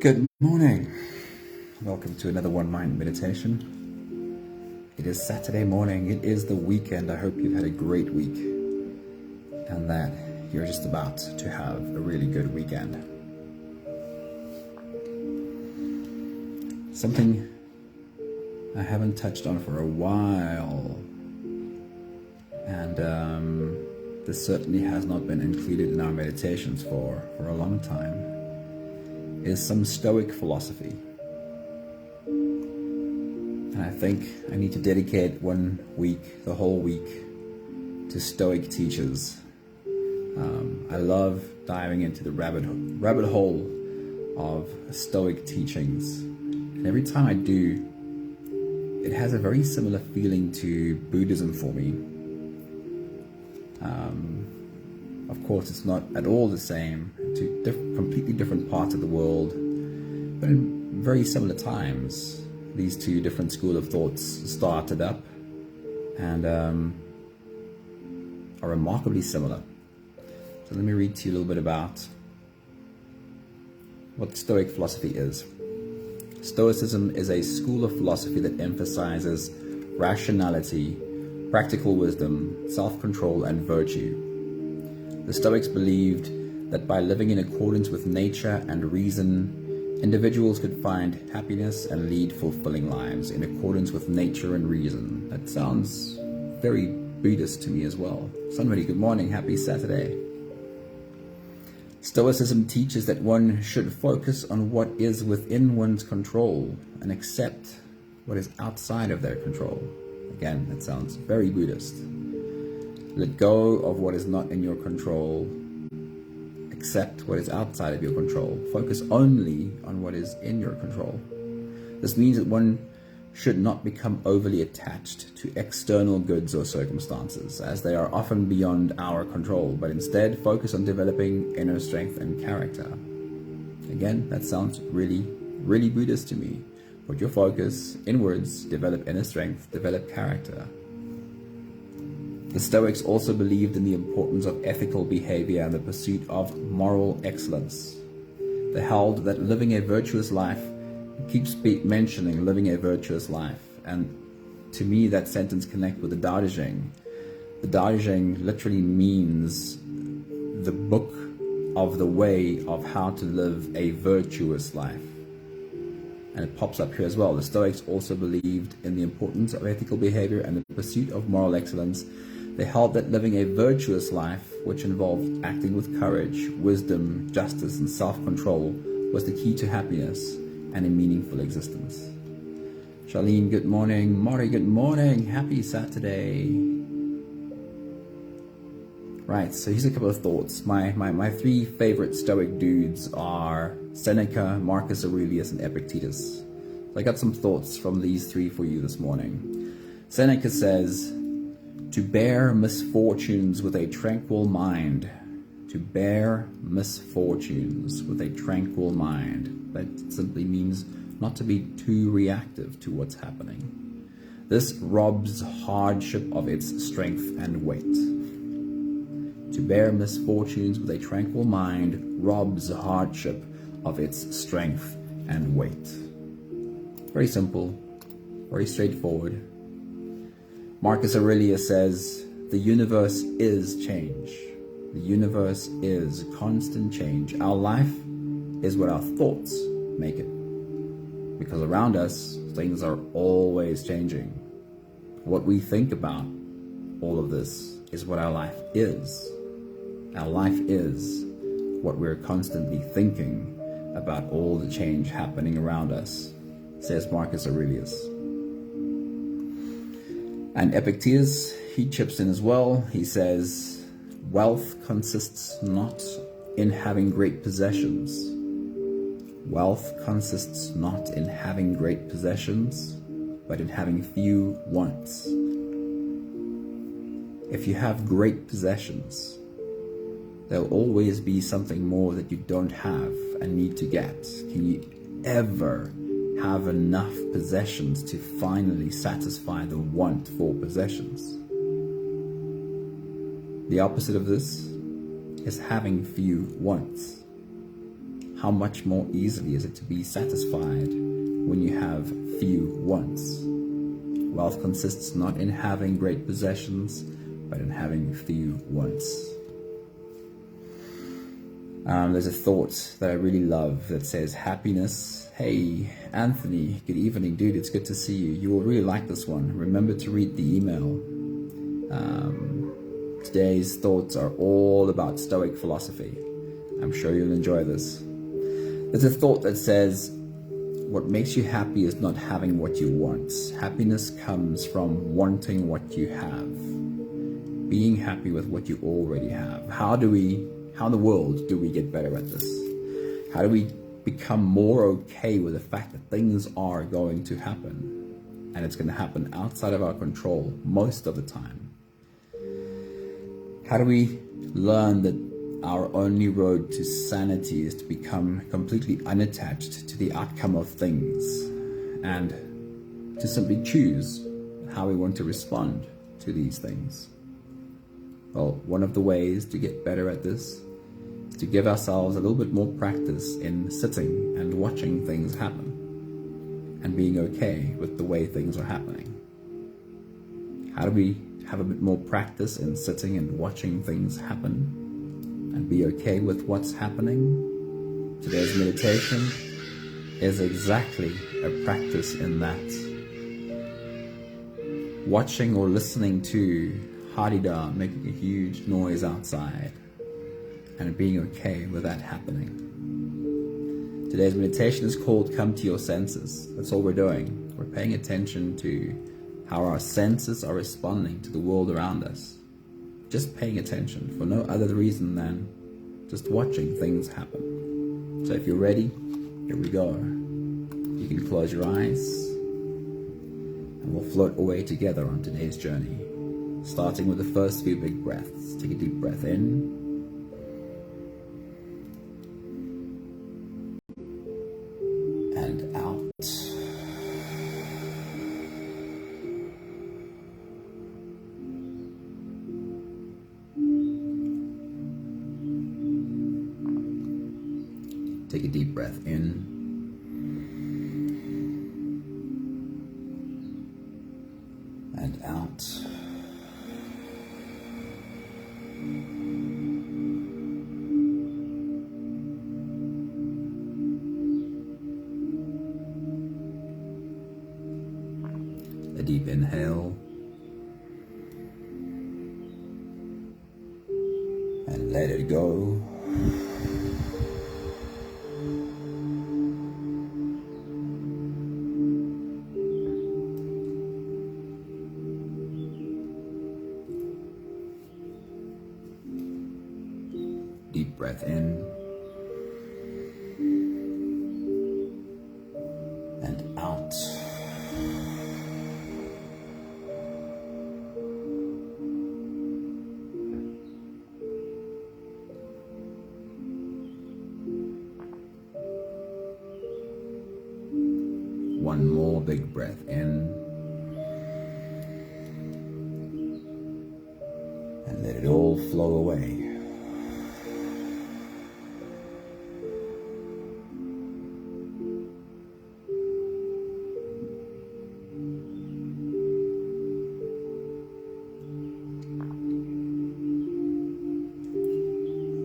Good morning. Welcome to another One Mind meditation. It is Saturday morning. It is the weekend. I hope you've had a great week and that you're just about to have a really good weekend. Something I haven't touched on for a while, and this certainly has not been included in our meditations for a long time, is some Stoic philosophy. And I think I need to dedicate 1 week, the whole week, to Stoic teachers. I love diving into the rabbit hole of Stoic teachings. And every time I do, it has a very similar feeling to Buddhism for me. Of course, it's not at all the same, to completely different parts of the world, but in very similar times, these two different schools of thoughts started up and are remarkably similar. So let me read to you a little bit about what Stoic philosophy is. Stoicism is a school of philosophy that emphasizes rationality, practical wisdom, self-control, and virtue. The Stoics believed that by living in accordance with nature and reason, individuals could find happiness and lead fulfilling lives in accordance with nature and reason. That sounds very Buddhist to me as well. Somebody, good morning, happy Saturday. Stoicism teaches that one should focus on what is within one's control and accept what is outside of their control. Again, that sounds very Buddhist. Let go of what is not in your control. Accept what is outside of your control. Focus only on what is in your control. This means that one should not become overly attached to external goods or circumstances, as they are often beyond our control, but instead focus on developing inner strength and character. Again, that sounds really, really Buddhist to me. Put your focus inwards, develop inner strength, develop character. The Stoics also believed in the importance of ethical behavior and the pursuit of moral excellence. They held that living a virtuous life, keeps mentioning living a virtuous life, and to me that sentence connects with the Tao Te Ching. The Tao Te Ching literally means the book of the way of how to live a virtuous life. And it pops up here as well. The Stoics also believed in the importance of ethical behavior and the pursuit of moral excellence. They held that living a virtuous life, which involved acting with courage, wisdom, justice, and self-control, was the key to happiness and a meaningful existence. Charlene, good morning. Maury, good morning. Happy Saturday. Right, so here's a couple of thoughts. My three favorite Stoic dudes are Seneca, Marcus Aurelius, and Epictetus. So I got some thoughts from these three for you this morning. Seneca says, to bear misfortunes with a tranquil mind. To bear misfortunes with a tranquil mind. That simply means not to be too reactive to what's happening. This robs hardship of its strength and weight. To bear misfortunes with a tranquil mind robs hardship of its strength and weight. Very simple, very straightforward. Marcus Aurelius says, the universe is change. The universe is constant change. Our life is what our thoughts make it. Because around us, things are always changing. What we think about all of this is what our life is. Our life is what we're constantly thinking about all the change happening around us, says Marcus Aurelius. And Epictetus, he chips in as well. He says, wealth consists not in having great possessions. Wealth consists not in having great possessions, but in having few wants. If you have great possessions, there'll always be something more that you don't have and need to get. Can you ever have enough possessions to finally satisfy the want for possessions? The opposite of this is having few wants. how much more easily is it to be satisfied when you have few wants? Wealth consists not in having great possessions, but in having few wants. There's a thought that I really love that says happiness. Hey, Anthony, good evening, dude. It's good to see you. You will really like this one. Remember to read the email. Today's thoughts are all about Stoic philosophy. I'm sure you'll enjoy this. There's a thought that says, what makes you happy is not having what you want. Happiness comes from wanting what you have. Being happy with what you already have. How in the world do we get better at this? How do we become more okay with the fact that things are going to happen? And it's going to happen outside of our control most of the time. How do we learn that our only road to sanity is to become completely unattached to the outcome of things and to simply choose how we want to respond to these things? Well, one of the ways to get better at this is to give ourselves a little bit more practice in sitting and watching things happen and being okay with the way things are happening. How do we have a bit more practice in sitting and watching things happen and be okay with what's happening? Today's meditation is exactly a practice in that. Watching or listening to Hadida making a huge noise outside and being okay with that happening. Today's meditation is called Come to Your Senses. That's all we're doing. We're paying attention to how our senses are responding to the world around us. Just paying attention for no other reason than just watching things happen. So if you're ready, here we go. You can close your eyes and we'll float away together on today's journey, starting with the first few big breaths. Take a deep breath in and out. Take a deep breath in and out. A deep inhale and let it go. Deep breath in and out. One more big breath in and let it all flow away.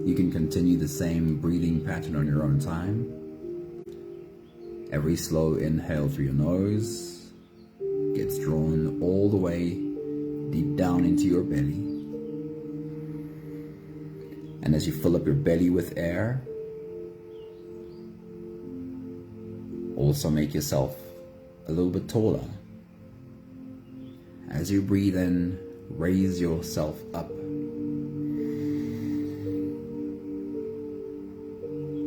You can continue the same breathing pattern on your own time. Every slow inhale through your nose gets drawn all the way deep down into your belly. And as you fill up your belly with air, also make yourself a little bit taller. As you breathe in, raise yourself up.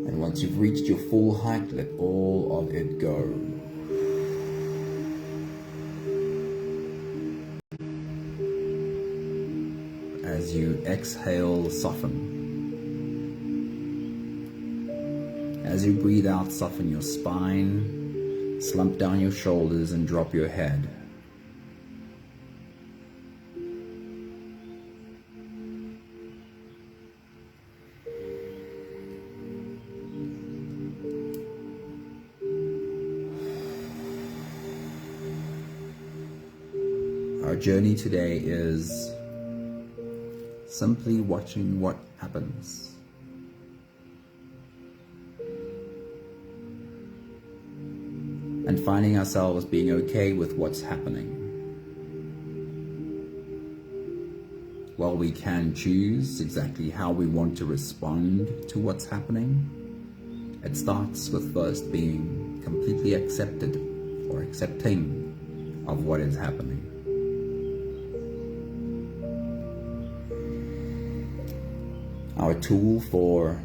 And once you've reached your full height, let all of it go. As you exhale, soften. As you breathe out, soften your spine, slump down your shoulders and drop your head. journey today is simply watching what happens. And finding ourselves being okay with what's happening. While we can choose exactly how we want to respond to what's happening, it starts with first being completely accepted or accepting of what is happening. Our tool for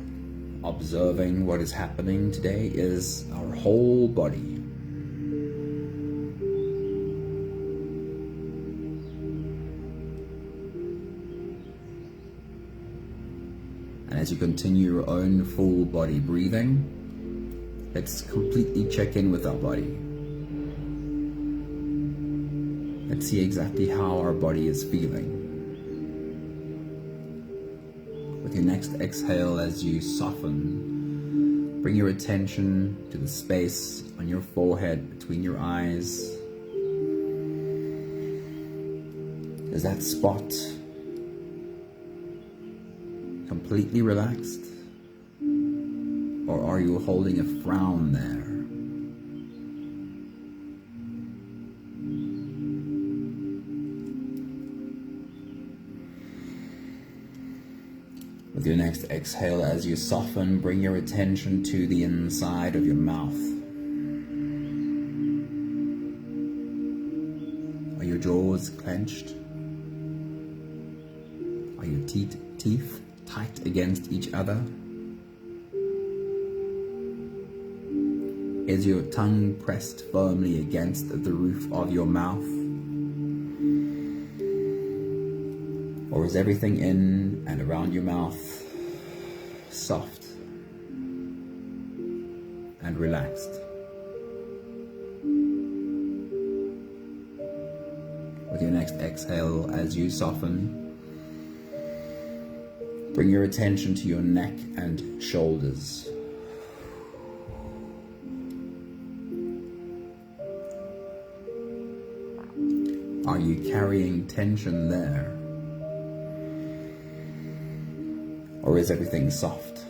observing what is happening today is our whole body. And as you continue your own full body breathing, let's completely check in with our body. Let's see exactly how our body is feeling. With your next exhale, as you soften, bring your attention to the space on your forehead between your eyes. Is that spot completely relaxed? Or are you holding a frown there? With your next exhale, as you soften, bring your attention to the inside of your mouth. Are your jaws clenched? Are your teeth tight against each other? Is your tongue pressed firmly against the roof of your mouth? Or is everything in and around your mouth soft and relaxed? With your next exhale, as you soften, bring your attention to your neck and shoulders. Are you carrying tension there? Or is everything soft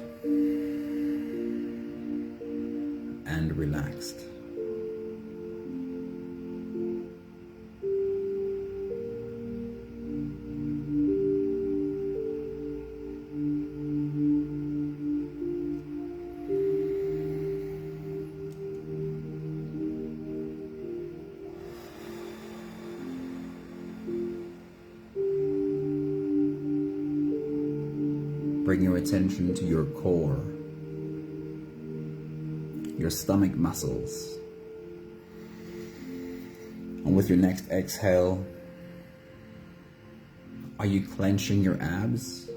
and relaxed? Bring your attention to your core, your stomach muscles. And with your next exhale, are you clenching your abs?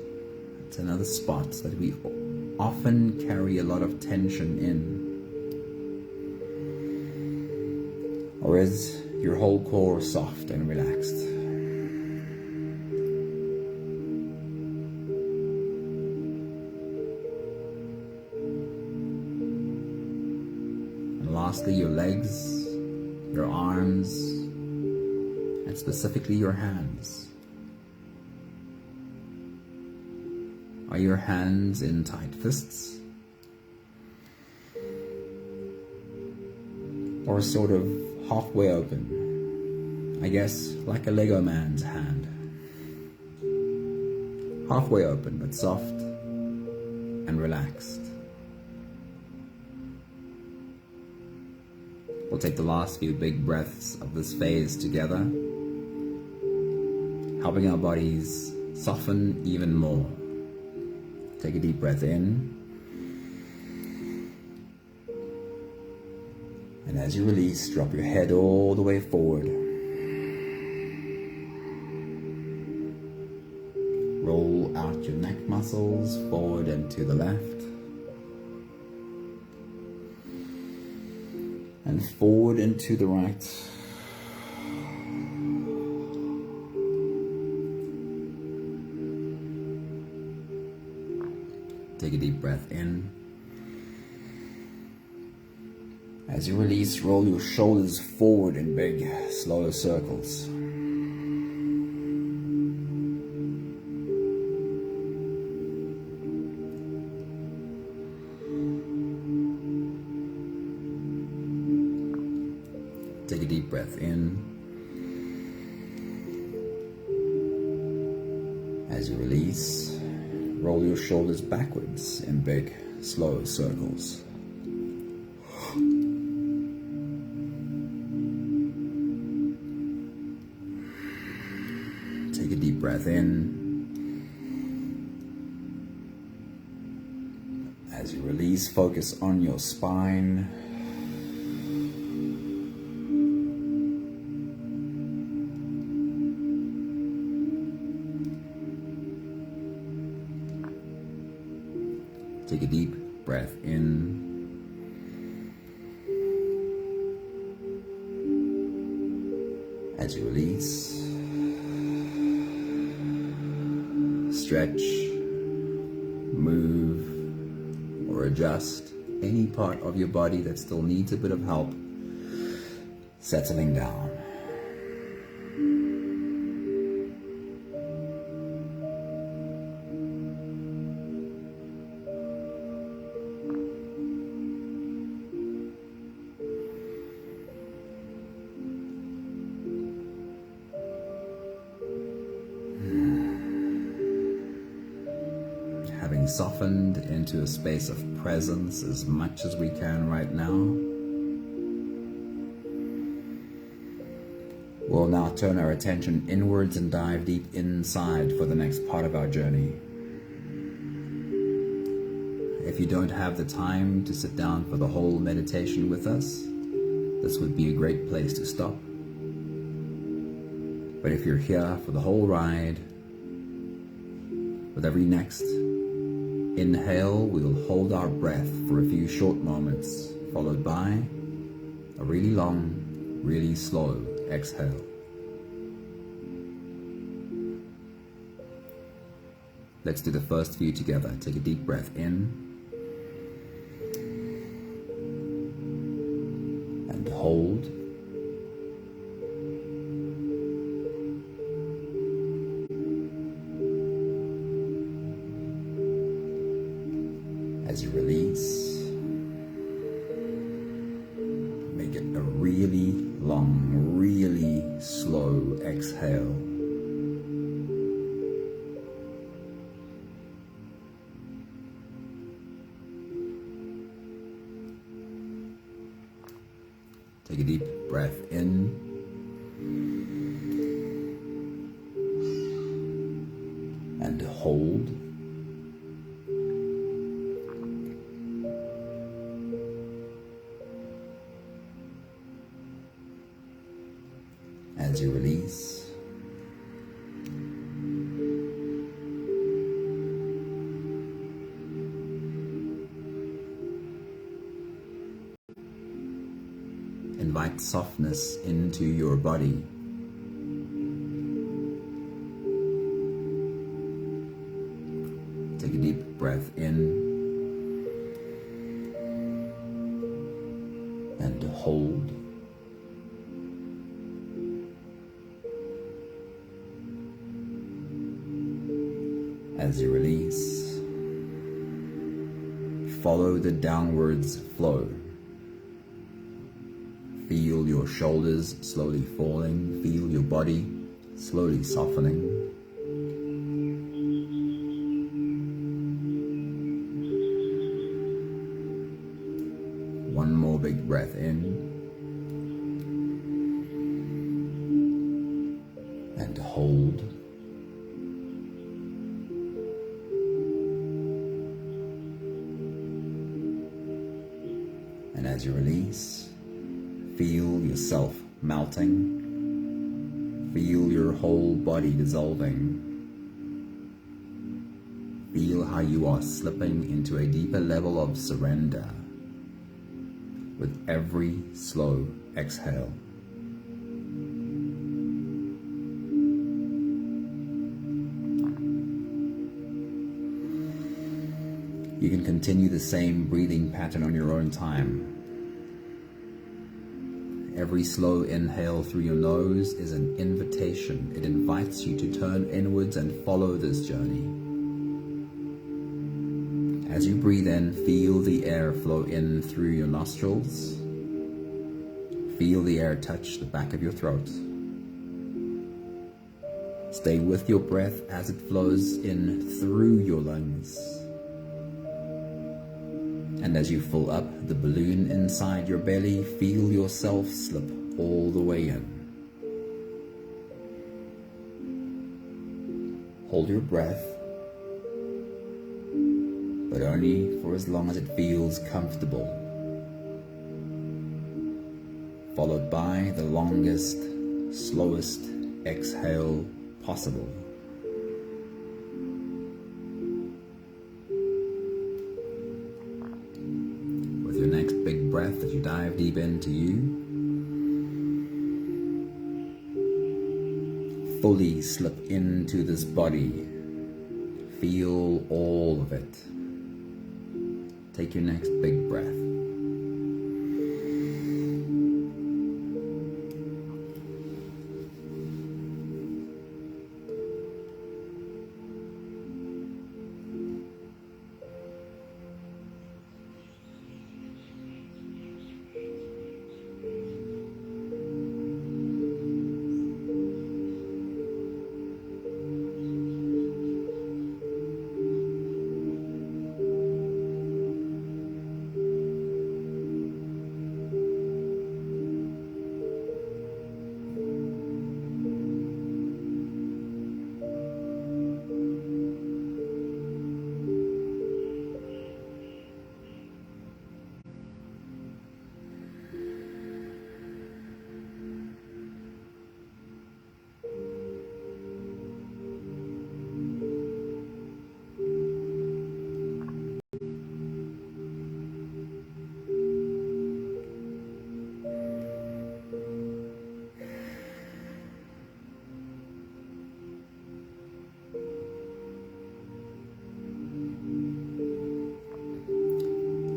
It's another spot that we often carry a lot of tension in. Or is your whole core soft and relaxed? Lastly, your legs, your arms, and specifically your hands. Are your hands in tight fists? Or sort of halfway open? I guess like a Lego man's hand. Halfway open, but soft and relaxed. We'll take the last few big breaths of this phase together, helping our bodies soften even more. Take a deep breath in, and as you release, drop your head all the way forward. Roll out your neck muscles forward and to the left. And forward and to the right. Take a deep breath in. As you release, roll your shoulders forward in big, slow circles. Take a deep breath in. As you release, roll your shoulders backwards in big, slow circles. Take a deep breath in. As you release, focus on your spine. Take a deep breath in. As you release, stretch, move, or adjust any part of your body that still needs a bit of help settling down. Having softened into a space of presence as much as we can right now, we'll now turn our attention inwards and dive deep inside for the next part of our journey. If you don't have the time to sit down for the whole meditation with us, this would be a great place to stop. But if you're here for the whole ride, with every next inhale, we'll hold our breath for a few short moments, followed by a really long, really slow exhale. Let's do the first few together. Take a deep breath in and hold. As you release, make it a really long, really slow exhale. Take a deep breath in and hold. As you release, invite softness into your body. Take a deep breath in and hold. As you release, follow the downwards flow. Feel your shoulders slowly falling. Feel your body slowly softening. One more big breath in and hold. And as you release, feel yourself melting. Feel your whole body dissolving. Feel how you are slipping into a deeper level of surrender with every slow exhale. You can continue the same breathing pattern on your own time. Every slow inhale through your nose is an invitation. It invites you to turn inwards and follow this journey. As you breathe in, feel the air flow in through your nostrils. Feel the air touch the back of your throat. Stay with your breath as it flows in through your lungs. And as you fill up the balloon inside your belly, feel yourself slip all the way in. Hold your breath, but only for as long as it feels comfortable, followed by the longest, slowest exhale possible. With your next big breath as you dive deep into you, fully slip into this body. Feel all of it. Take your next big breath.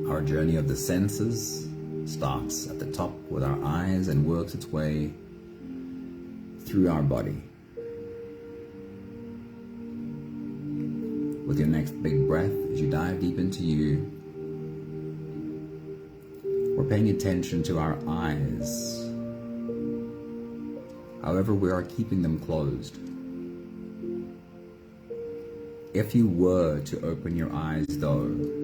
Our journey of the senses starts at the top with our eyes and works its way through our body. With your next big breath, as you dive deep into you, we're paying attention to our eyes. However, we are keeping them closed. If you were to open your eyes though,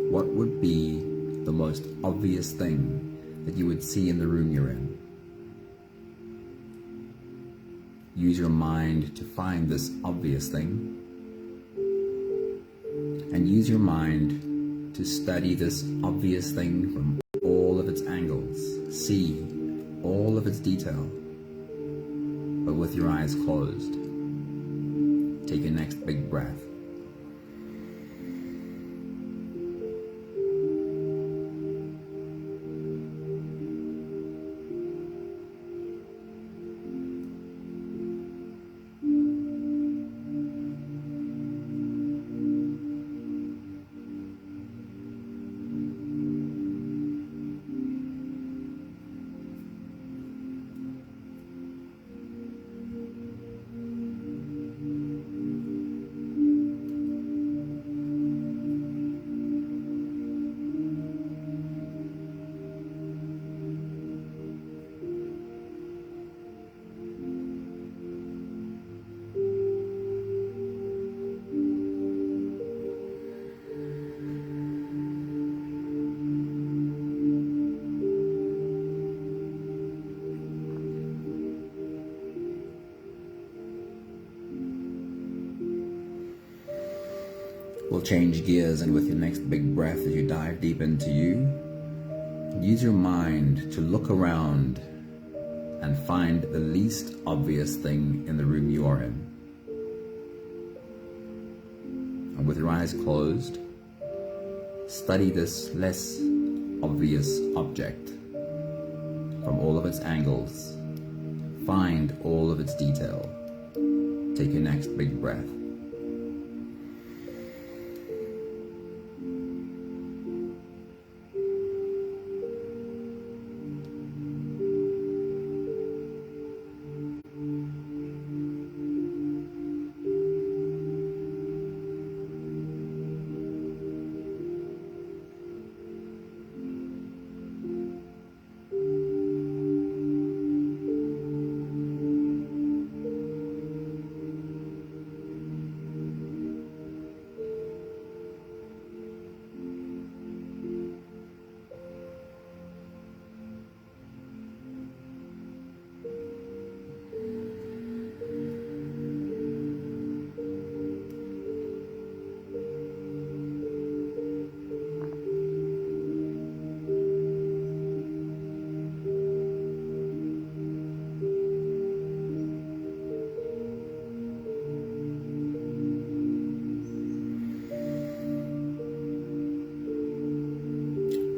what would be the most obvious thing that you would see in the room you're in? Use your mind to find this obvious thing, and use your mind to study this obvious thing from all of its angles. See all of its detail, but with your eyes closed. Take your next big breath. We'll change gears, and with your next big breath as you dive deep into you, use your mind to look around and find the least obvious thing in the room you are in. And with your eyes closed, study this less obvious object from all of its angles. Find all of its detail. Take your next big breath.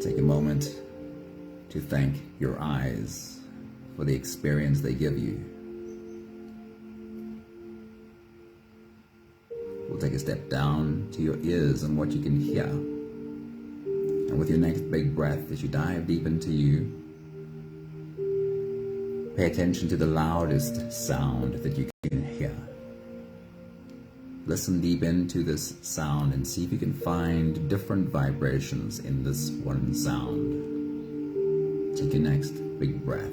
Take a moment to thank your eyes for the experience they give you. We'll take a step down to your ears and what you can hear. And with your next big breath, as you dive deep into you, pay attention to the loudest sound that you can hear. Listen deep into this sound and see if you can find different vibrations in this one sound. Take your next big breath.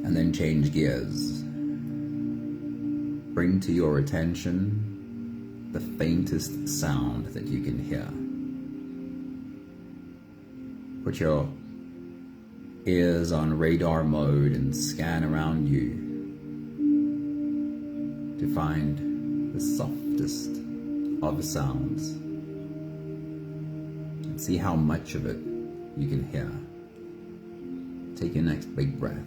And then change gears. Bring to your attention the faintest sound that you can hear. Put your ears on radar mode and scan around you to find the softest of sounds and see how much of it you can hear. Take your next big breath.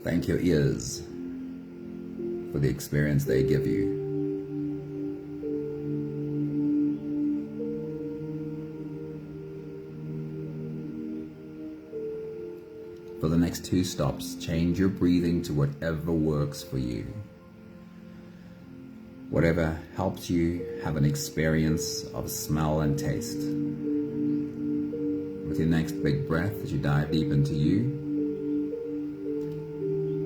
Thank your ears for the experience they give you. For the next 2 stops, change your breathing to whatever works for you. Whatever helps you have an experience of smell and taste. With your next big breath, as you dive deep into you,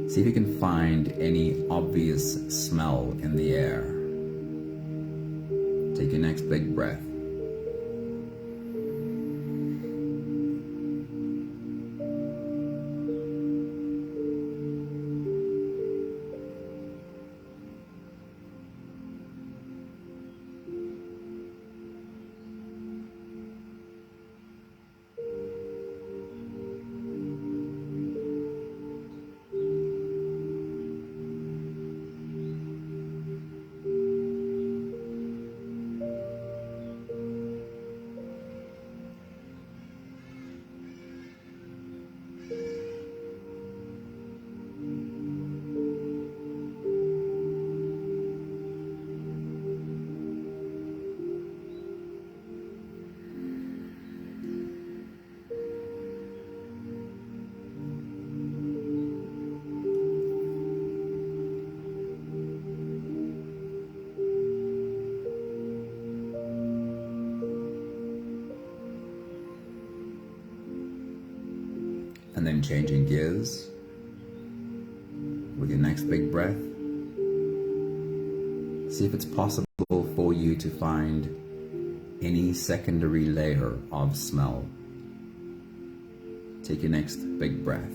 see if you can find any obvious smell in the air. Take your next big breath. And then changing gears with your next big breath. See if it's possible for you to find any secondary layer of smell. Take your next big breath.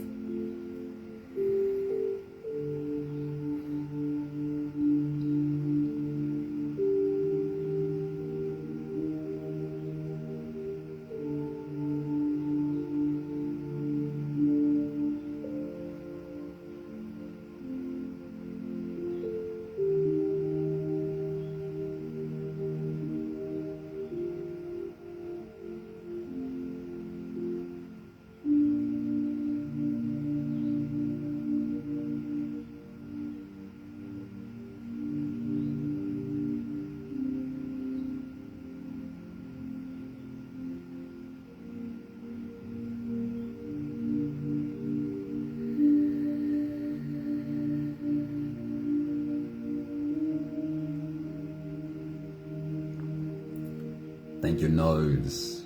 Thank your nose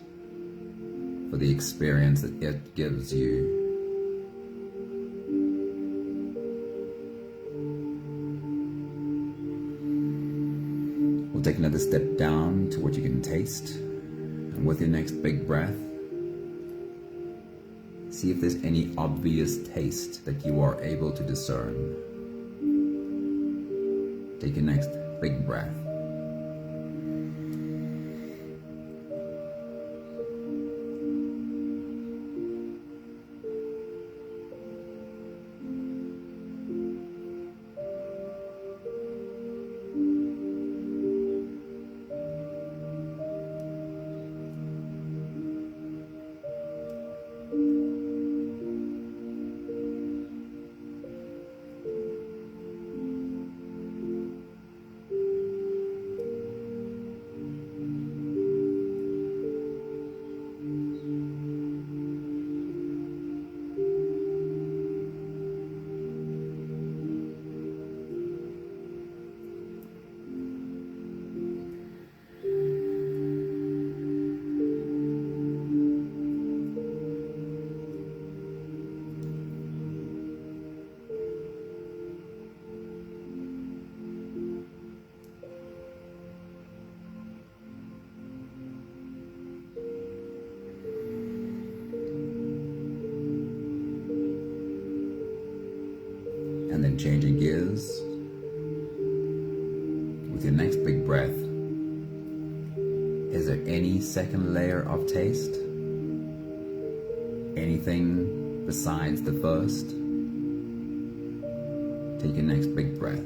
for the experience that it gives you. We'll take another step down to what you can taste. And with your next big breath, see if there's any obvious taste that you are able to discern. Take your next big breath. And then changing gears with your next big breath. Is there any second layer of taste? Anything besides the first? Take your next big breath.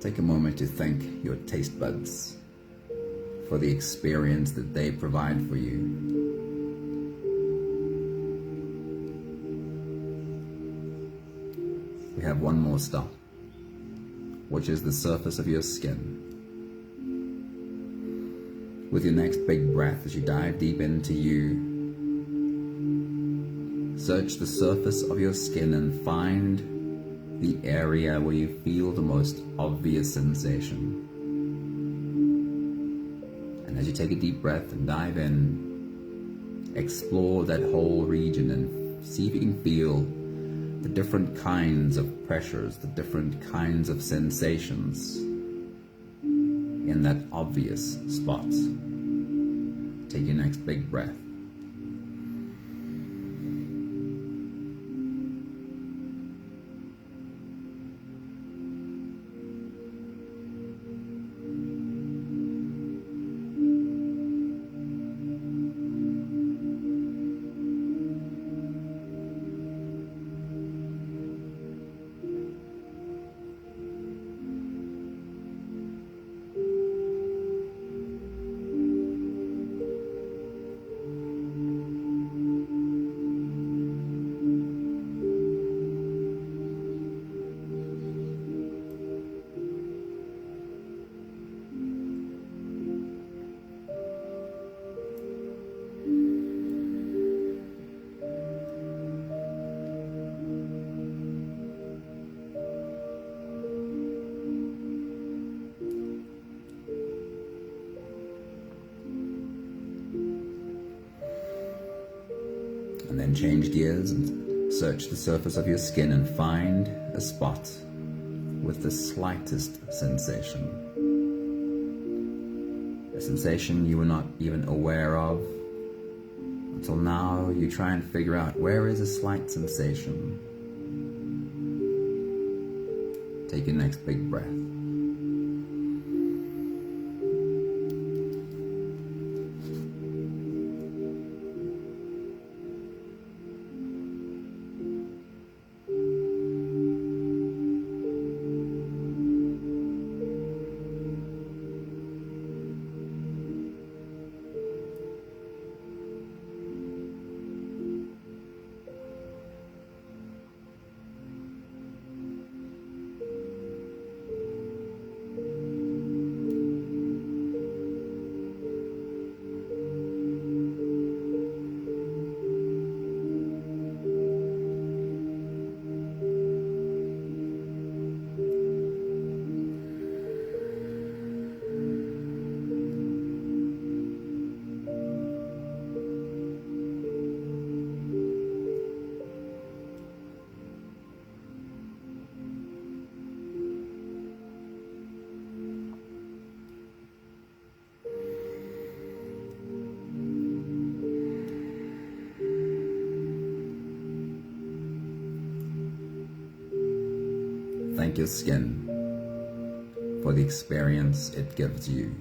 Take a moment to thank your taste buds for the experience that they provide for you. We have one more stop, which is the surface of your skin. With your next big breath, as you dive deep into you, search the surface of your skin and find the area where you feel the most obvious sensation. And as you take a deep breath and dive in, explore that whole region and see if you can feel the different kinds of pressures, the different kinds of sensations in that obvious spot. Take your next big breath. And then change gears and search the surface of your skin and find a spot with the slightest sensation. A sensation you were not even aware of. Until now, you try and figure out where is a slight sensation. Take your next big breath. Thank your skin for the experience it gives you.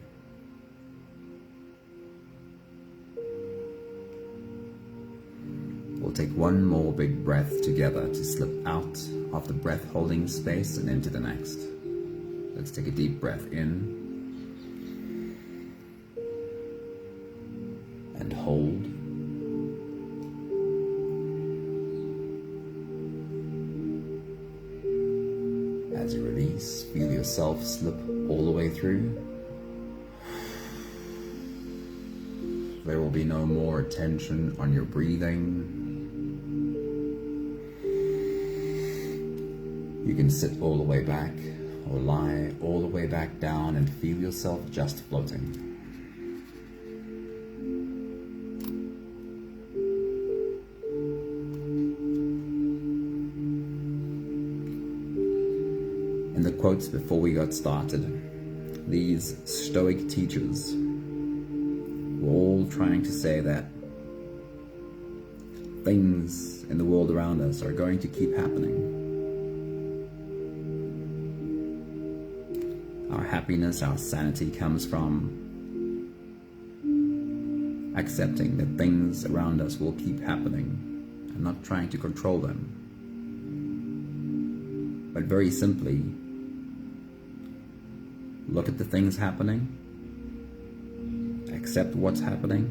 We'll take one more big breath together to slip out of the breath-holding space and into the next. Let's take a deep breath in and hold. As you release, feel yourself slip all the way through. There will be no more attention on your breathing. You can sit all the way back or lie all the way back down and feel yourself just floating. In the quotes before we got started, these Stoic teachers were all trying to say that things in the world around us are going to keep happening. Our happiness, our sanity comes from accepting that things around us will keep happening and not trying to control them. But very simply, look at the things happening, accept what's happening,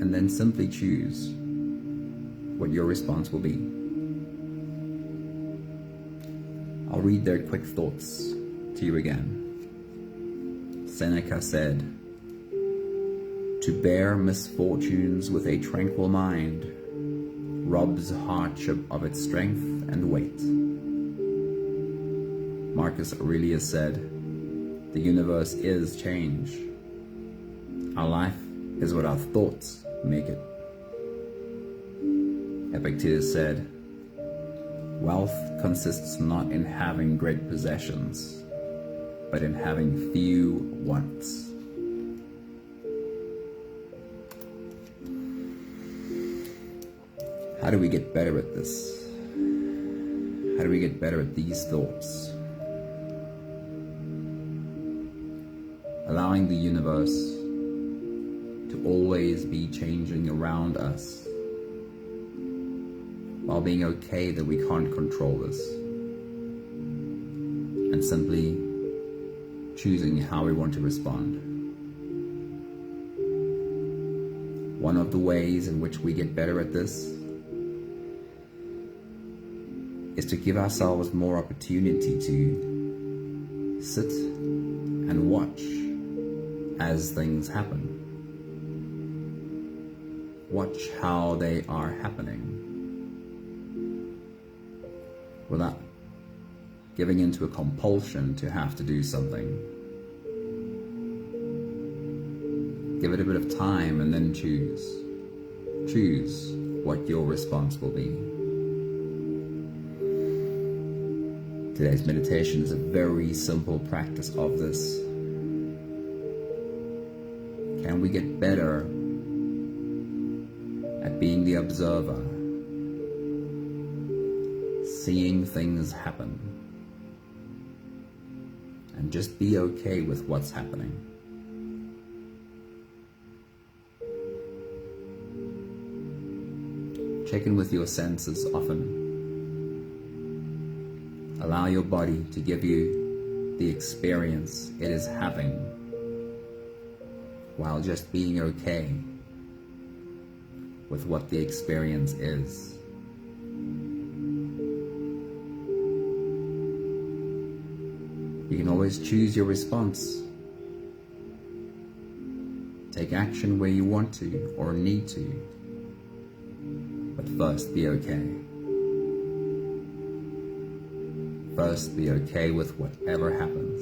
and then simply choose what your response will be. I'll read their quick thoughts to you again. Seneca said, "To bear misfortunes with a tranquil mind robs hardship of its strength and weight." Marcus Aurelius said, "The universe is change. Our life is what our thoughts make it." Epictetus said, "Wealth consists not in having great possessions, but in having few wants." How do we get better at this? How do we get better at these thoughts? Allowing the universe to always be changing around us, while being okay that we can't control this, and simply choosing how we want to respond. One of the ways in which we get better at this is to give ourselves more opportunity to sit and watch as things happen. Watch how they are happening without giving into a compulsion to have to do something. Give it a bit of time and then choose. choose what your response will be. Today's meditation is a very simple practice of this. Can we get better at being the observer, seeing things happen, and just be okay with what's happening? Check in with your senses often. Allow your body to give you the experience it is having, while just being okay with what the experience is. You can always choose your response. Take action where you want to or need to, but first be okay. First be okay with whatever happens.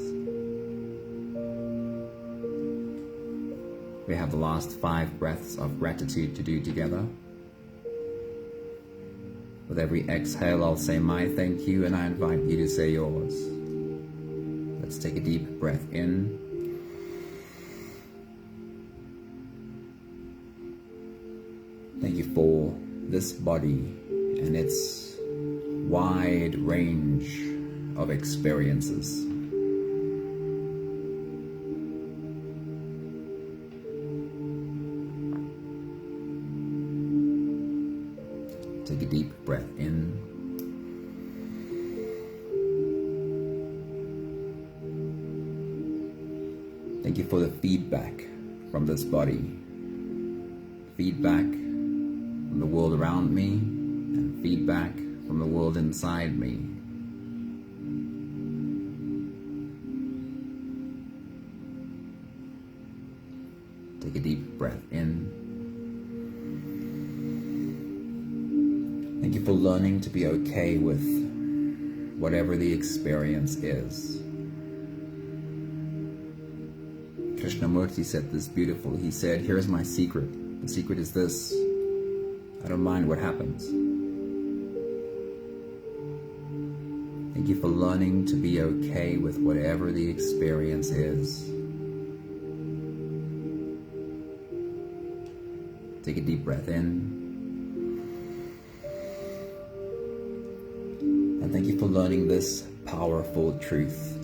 We have the last 5 breaths of gratitude to do together. With every exhale, I'll say my thank you, and I invite you to say yours. Let's take a deep breath in. Thank you for this body and its wide range of experiences. Take a deep breath in. Thank you for the feedback from this body. Feedback from the world around me and feedback from the world inside me. Take a deep breath in. Thank you for learning to be okay with whatever the experience is. Krishnamurti said this beautiful. He said, here's my secret. The secret is this: I don't mind what happens. Thank you for learning to be okay with whatever the experience is. Take a deep breath in. And thank you for learning this powerful truth.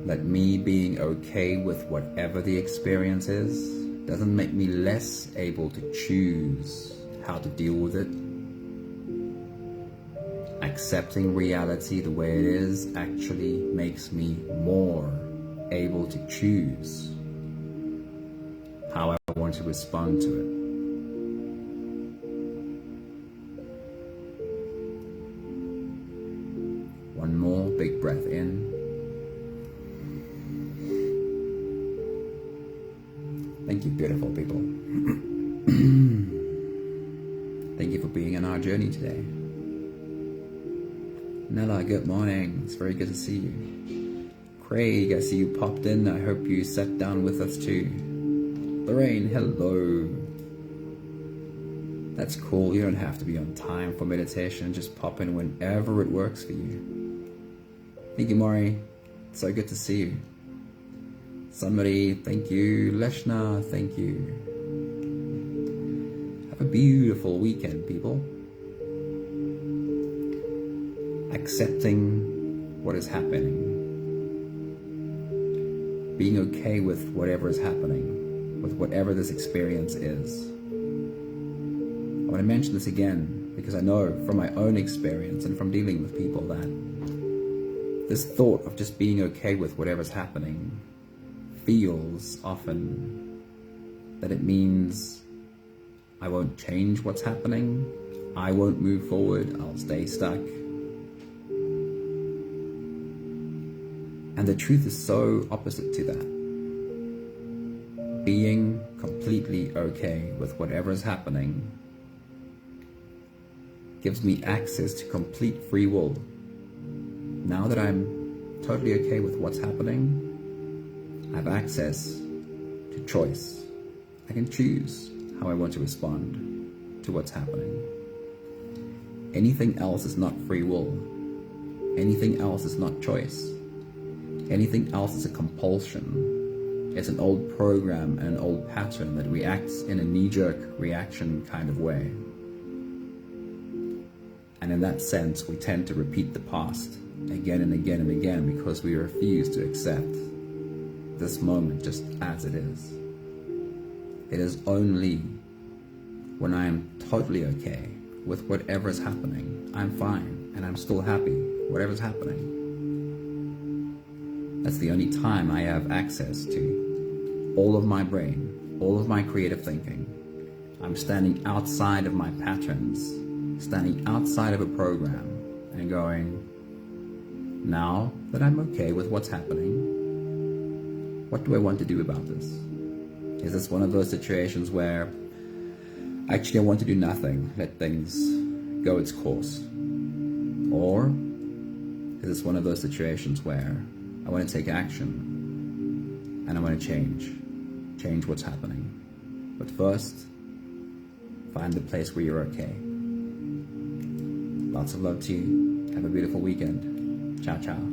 That me being okay with whatever the experience is doesn't make me less able to choose how to deal with it. Accepting reality the way it is actually makes me more able to choose how I want to respond to it. One more big breath in. Thank you, beautiful people. Thank you for being on our journey today. Nella, good morning. It's very good to see you. Craig, I see you popped in. I hope you sat down with us too. Lorraine, hello. That's cool. You don't have to be on time for meditation. Just pop in whenever it works for you. Thank you, Maury. So good to see you. Somebody, thank you. Leshna, thank you. Have a beautiful weekend, people. Accepting what is happening. Being okay with whatever is happening, with whatever this experience is. I want to mention this again because I know from my own experience and from dealing with people that this thought of just being okay with whatever's happening feels often that it means I won't change what's happening, I won't move forward, I'll stay stuck. And the truth is so opposite to that. Being completely okay with whatever is happening gives me access to complete free will. Now that I'm totally okay with what's happening, I have access to choice. I can choose how I want to respond to what's happening. Anything else is not free will. Anything else is not choice. Anything else is a compulsion. It's an old program and an old pattern that reacts in a knee-jerk reaction kind of way. And in that sense, we tend to repeat the past again and again and again because we refuse to accept this moment just as it is. It is only when I am totally okay with whatever is happening, I'm fine and I'm still happy, whatever's happening. That's the only time I have access to all of my brain, all of my creative thinking. I'm standing outside of my patterns, standing outside of a program and going, now that I'm okay with what's happening, what do I want to do about this? Is this one of those situations where actually I want to do nothing, let things go its course? Or is this one of those situations where I want to take action and I want to change what's happening? But first, find the place where you're okay. Lots of love to you. Have a beautiful weekend. Ciao, ciao.